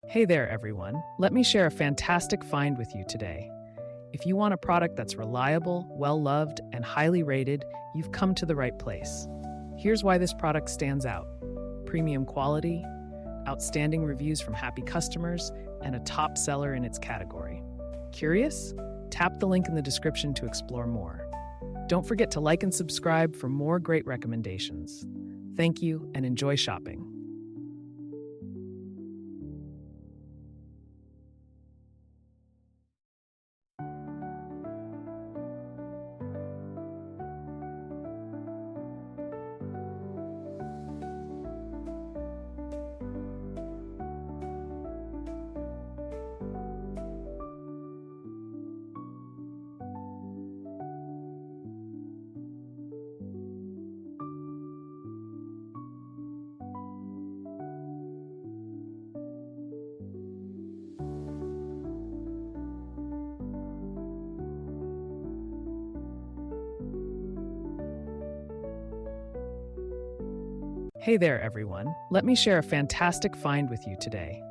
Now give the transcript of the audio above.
Hey there, everyone. Let me share a fantastic find with you today. If you want a product that's reliable, well-loved, and highly rated, you've come to the right place. Here's why this product stands out: premium quality, outstanding reviews from happy customers, and a top seller in its category. Curious? Tap the link in the description to explore more. Don't forget to like and subscribe for more great recommendations. Thank you and enjoy shopping. Hey there, everyone. Let me share a fantastic find with you today.